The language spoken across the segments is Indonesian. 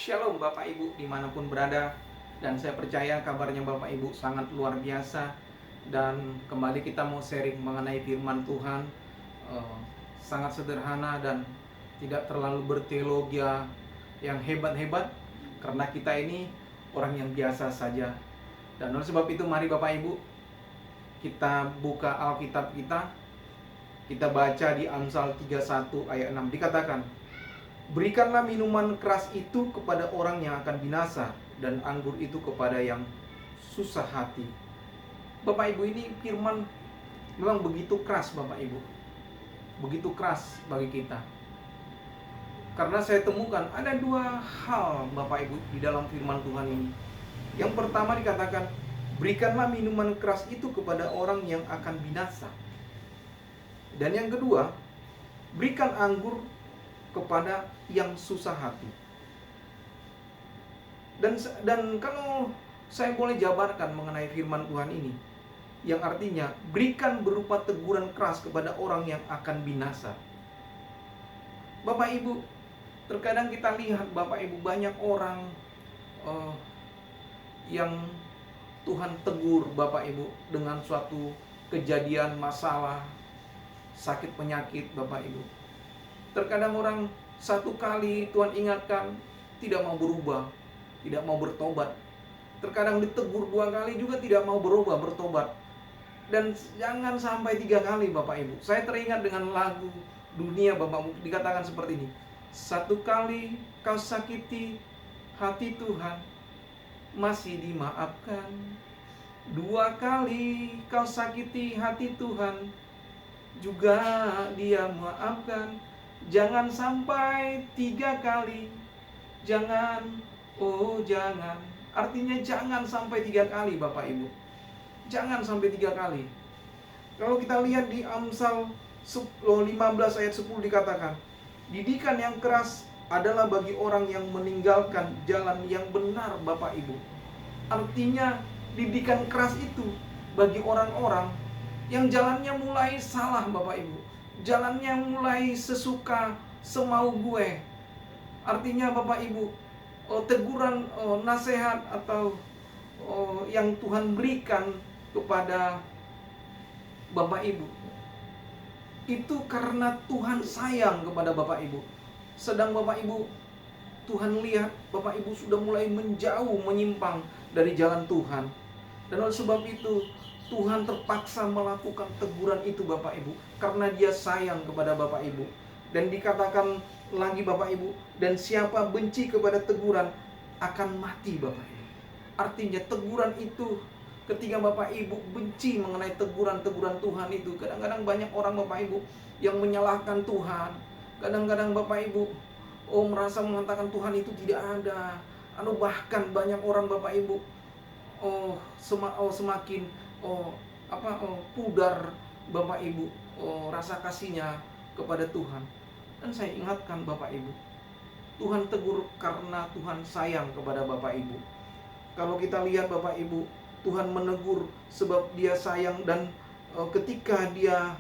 Shalom Bapak Ibu dimanapun berada. Dan saya percaya kabarnya Bapak Ibu sangat luar biasa. Dan kembali kita mau sharing mengenai firman Tuhan. eh, Sangat sederhana dan tidak terlalu berteologi yang hebat-hebat, karena kita ini orang yang biasa saja. Dan oleh sebab itu mari Bapak Ibu kita buka Alkitab kita. Kita baca di Amsal 31 ayat 6, dikatakan, "Berikanlah minuman keras itu kepada orang yang akan binasa, dan anggur itu kepada yang susah hati." Bapak Ibu, ini firman memang begitu keras Bapak Ibu. Begitu keras bagi kita. Karena saya temukan ada dua hal Bapak Ibu di dalam firman Tuhan ini. Yang pertama dikatakan, berikanlah minuman keras itu kepada orang yang akan binasa. Dan yang kedua, berikan anggur kepada yang susah hati. Dan kalau saya boleh jabarkan mengenai firman Tuhan ini, yang artinya berikan berupa teguran keras kepada orang yang akan binasa. Bapak Ibu, terkadang kita lihat Bapak Ibu banyak orang yang Tuhan tegur Bapak Ibu dengan suatu kejadian masalah, sakit penyakit Bapak Ibu. Terkadang orang satu kali Tuhan ingatkan tidak mau berubah, tidak mau bertobat. Terkadang ditegur dua kali juga tidak mau berubah, bertobat. Dan jangan sampai 3 kali Bapak Ibu. Saya teringat dengan lagu dunia Bapak Ibu, dikatakan seperti ini. Satu kali kau sakiti hati Tuhan, masih dimaafkan. Dua kali kau sakiti hati Tuhan, juga Dia maafkan. Jangan sampai 3 kali. Jangan, oh jangan. Artinya jangan sampai 3 kali Bapak Ibu. Jangan sampai 3 kali. Kalau kita lihat di Amsal 15 ayat 10 dikatakan, didikan yang keras adalah bagi orang yang meninggalkan jalan yang benar Bapak Ibu. Artinya didikan keras itu bagi orang-orang yang jalannya mulai salah Bapak Ibu. Jalannya mulai sesuka semau gue. Artinya Bapak Ibu, teguran, nasihat atau yang Tuhan berikan kepada Bapak Ibu itu karena Tuhan sayang kepada Bapak Ibu. Sedang Bapak Ibu, Tuhan lihat Bapak Ibu sudah mulai menjauh, menyimpang dari jalan Tuhan. Dan oleh sebab itu Tuhan terpaksa melakukan teguran itu Bapak Ibu, karena Dia sayang kepada Bapak Ibu. Dan dikatakan lagi Bapak Ibu, dan siapa benci kepada teguran akan mati Bapak Ibu. Artinya teguran itu, ketika Bapak Ibu benci mengenai teguran-teguran Tuhan itu, kadang-kadang banyak orang Bapak Ibu yang menyalahkan Tuhan. Kadang-kadang Bapak Ibu merasa mengatakan Tuhan itu tidak ada. Bahkan banyak orang Bapak Ibu semakin pudar Bapak Ibu rasa kasihnya kepada Tuhan. Dan saya ingatkan Bapak Ibu, Tuhan tegur karena Tuhan sayang kepada Bapak Ibu. Kalau kita lihat Bapak Ibu, Tuhan menegur sebab Dia sayang. Dan ketika dia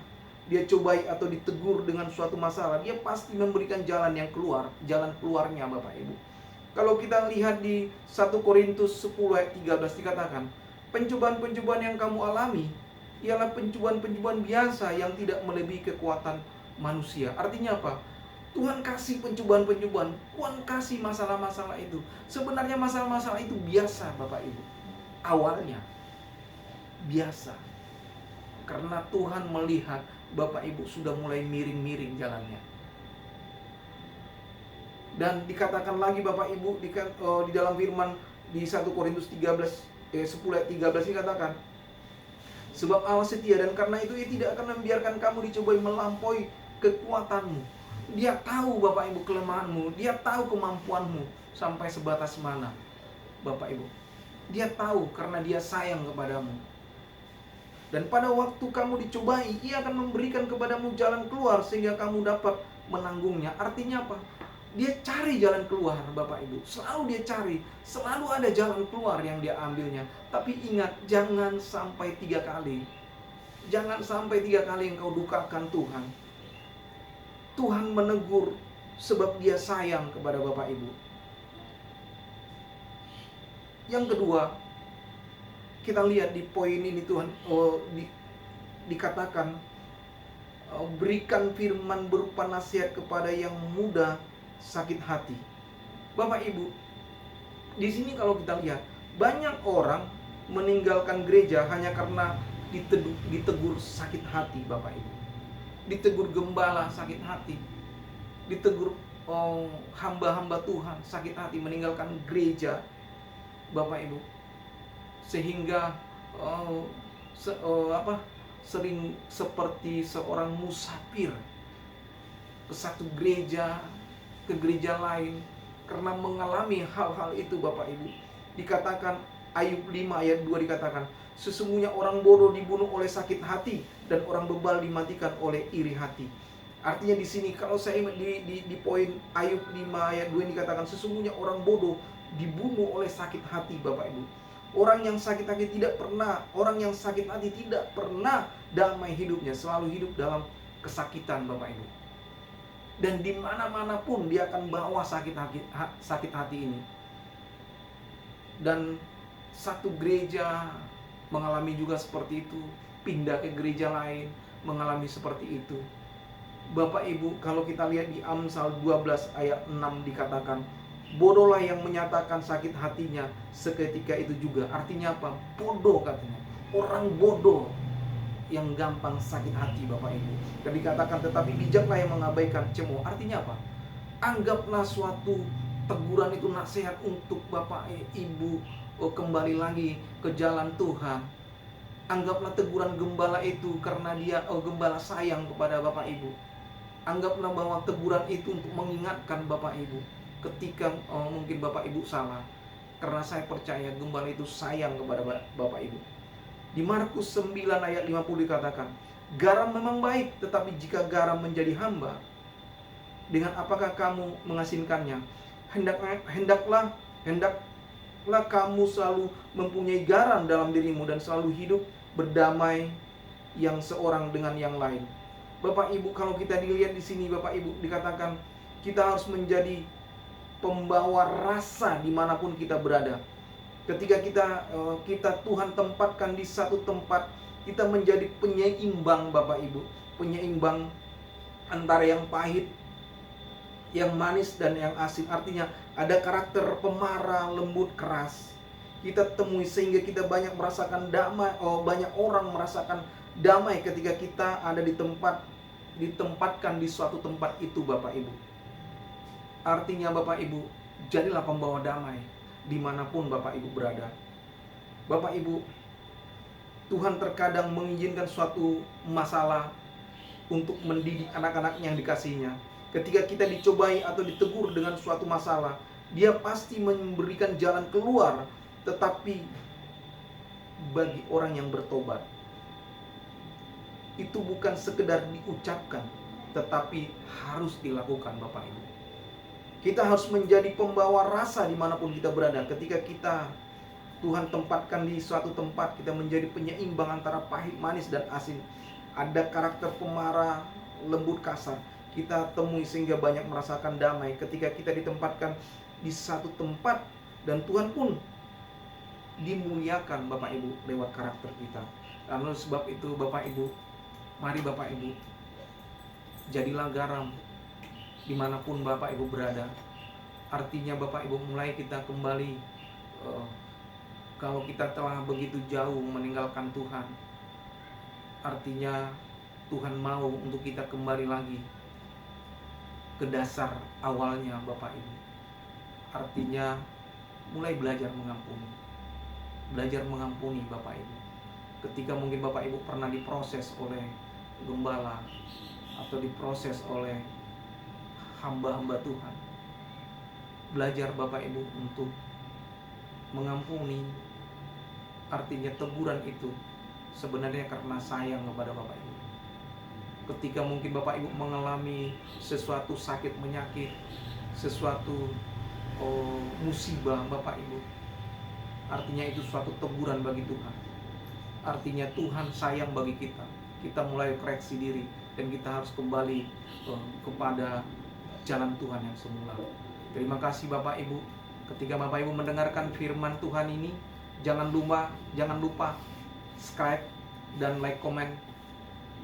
cobai atau ditegur dengan suatu masalah, Dia pasti memberikan jalan yang keluar, jalan keluarnya Bapak Ibu. Kalau kita lihat di 1 Korintus 10 ayat 13 dikatakan, pencobaan-pencobaan yang kamu alami ialah pencobaan-pencobaan biasa yang tidak melebihi kekuatan manusia. Artinya apa? Tuhan kasih pencobaan-pencobaan, Tuhan kasih masalah-masalah itu. Sebenarnya masalah-masalah itu biasa Bapak Ibu. Awalnya biasa. Karena Tuhan melihat Bapak Ibu sudah mulai miring-miring jalannya. Dan dikatakan lagi Bapak Ibu di dalam firman di 1 Korintus 10 ayat 13 dikatakan, sebab Allah setia, dan karena itu Ia tidak akan membiarkan kamu dicobai melampaui kekuatanmu. Dia tahu Bapak Ibu kelemahanmu, Dia tahu kemampuanmu sampai sebatas mana Bapak Ibu. Dia tahu karena Dia sayang kepadamu. Dan pada waktu kamu dicobai, Ia akan memberikan kepadamu jalan keluar sehingga kamu dapat menanggungnya. Artinya apa? Dia cari jalan keluar Bapak Ibu. Selalu Dia cari. Selalu ada jalan keluar yang Dia ambilnya. Tapi ingat, jangan sampai 3 kali. Jangan sampai 3 kali engkau dukakan Tuhan. Tuhan menegur sebab Dia sayang kepada Bapak Ibu. Yang kedua, kita lihat di poin ini Tuhan dikatakan berikan firman berupa nasihat kepada yang muda sakit hati. Bapak Ibu, di sini kalau kita lihat banyak orang meninggalkan gereja hanya karena ditegur sakit hati, Bapak Ibu. Ditegur gembala sakit hati. Ditegur hamba-hamba Tuhan sakit hati meninggalkan gereja, Bapak Ibu. Sehingga sering seperti seorang musafir ke satu gereja ke gereja lain karena mengalami hal-hal itu, Bapak Ibu. Dikatakan Ayub 5 ayat 2 dikatakan, sesungguhnya orang bodoh dibunuh oleh sakit hati dan orang bebal dimatikan oleh iri hati. Artinya di sini kalau saya di poin Ayub 5 ayat 2 dikatakan sesungguhnya orang bodoh dibunuh oleh sakit hati, Bapak Ibu. Orang yang sakit hati tidak pernah damai hidupnya, selalu hidup dalam kesakitan, Bapak Ibu. Dan di mana-mana pun dia akan bawa sakit hati ini. Dan satu gereja mengalami juga seperti itu, pindah ke gereja lain mengalami seperti itu. Bapak Ibu, kalau kita lihat di Amsal 12 ayat 6 dikatakan, bodohlah yang menyatakan sakit hatinya seketika itu juga. Artinya apa? Bodoh katanya. Orang bodoh yang gampang sakit hati, Bapak Ibu. Dan dikatakan tetapi bijaklah yang mengabaikan cemooh. Artinya apa? Anggaplah suatu teguran itu nasihat untuk Bapak Ibu kembali lagi ke jalan Tuhan. Anggaplah teguran gembala itu karena dia gembala sayang kepada Bapak Ibu. Anggaplah bahwa teguran itu untuk mengingatkan Bapak Ibu ketika mungkin Bapak Ibu salah. Karena saya percaya gembala itu sayang kepada Bapak Ibu. Di Markus 9 ayat 50 dikatakan, garam memang baik, tetapi jika garam menjadi hamba, dengan apakah kamu mengasinkannya? Hendaklah kamu selalu mempunyai garam dalam dirimu dan selalu hidup berdamai yang seorang dengan yang lain. Bapak Ibu, kalau kita dilihat di sini, Bapak Ibu, dikatakan kita harus menjadi pembawa rasa dimanapun kita berada. Ketika kita Tuhan tempatkan di satu tempat, kita menjadi penyeimbang, Bapak Ibu. Penyeimbang antara yang pahit, yang manis, dan yang asin. Artinya ada karakter pemarah, lembut, keras. Kita temui sehingga kita banyak merasakan damai. Banyak orang merasakan damai ketika kita ada ditempatkan di suatu tempat itu, Bapak Ibu. Artinya Bapak Ibu, jadilah pembawa damai dimanapun Bapak Ibu berada. Bapak Ibu, Tuhan terkadang mengizinkan suatu masalah untuk mendidik anak-anaknya yang dikasihinya. Ketika kita dicobai atau ditegur dengan suatu masalah, Dia pasti memberikan jalan keluar, tetapi bagi orang yang bertobat. Itu bukan sekedar diucapkan, tetapi harus dilakukan, Bapak Ibu. Kita harus menjadi pembawa rasa dimanapun kita berada. Ketika Tuhan tempatkan di suatu tempat, kita menjadi penyeimbang antara pahit, manis, dan asin. Ada karakter pemarah, lembut, kasar. Kita temui sehingga banyak merasakan damai ketika kita ditempatkan di satu tempat. Dan Tuhan pun dimuliakan, Bapak Ibu, lewat karakter kita. Lalu sebab itu Bapak Ibu, mari Bapak Ibu, jadilah garam dimanapun Bapak Ibu berada. Artinya Bapak Ibu, mulai kita kembali, kalau kita telah begitu jauh meninggalkan Tuhan, artinya Tuhan mau untuk kita kembali lagi ke dasar awalnya, Bapak Ibu. Artinya mulai belajar mengampuni. Belajar mengampuni, Bapak Ibu. Ketika mungkin Bapak Ibu pernah diproses oleh gembala atau diproses oleh hamba-hamba Tuhan, belajar Bapak Ibu untuk mengampuni. Artinya teguran itu sebenarnya karena sayang kepada Bapak Ibu. Ketika mungkin Bapak Ibu mengalami sesuatu sakit penyakit, sesuatu musibah, Bapak Ibu, artinya itu suatu teguran bagi Tuhan. Artinya Tuhan sayang bagi kita. Kita mulai koreksi diri dan kita harus kembali kepada jalan Tuhan yang semula. Terima kasih Bapak Ibu, Ketika Bapak Ibu mendengarkan firman Tuhan ini, jangan lupa subscribe dan like, komen.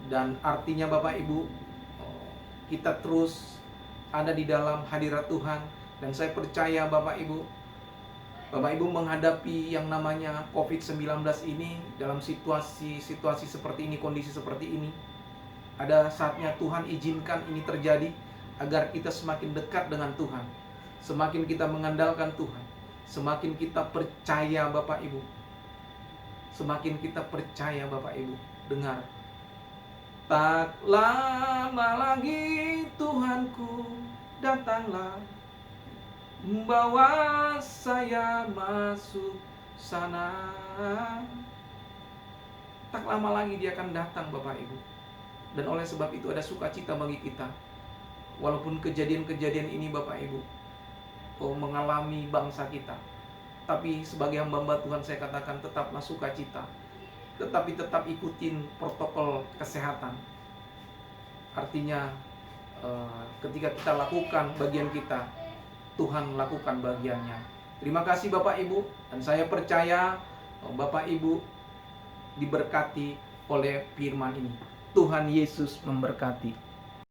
Dan artinya Bapak Ibu, kita terus ada di dalam hadirat Tuhan. Dan saya percaya Bapak Ibu menghadapi yang namanya COVID-19 ini, dalam situasi seperti ini, kondisi seperti ini, ada saatnya Tuhan izinkan ini terjadi agar kita semakin dekat dengan Tuhan, semakin kita mengandalkan Tuhan, semakin kita percaya Bapak Ibu, semakin kita percaya Bapak Ibu. Dengar, tak lama lagi Tuhanku datanglah, membawa saya masuk sana. Tak lama lagi Dia akan datang Bapak Ibu. Dan oleh sebab itu ada sukacita bagi kita. Walaupun kejadian-kejadian ini Bapak Ibu mengalami bangsa kita, tapi sebagai hamba Tuhan saya katakan tetaplah sukacita. Tetapi tetap ikutin protokol kesehatan. Artinya ketika kita lakukan bagian kita, Tuhan lakukan bagiannya. Terima kasih Bapak Ibu. Dan saya percaya Bapak Ibu diberkati oleh firman ini. Tuhan Yesus memberkati.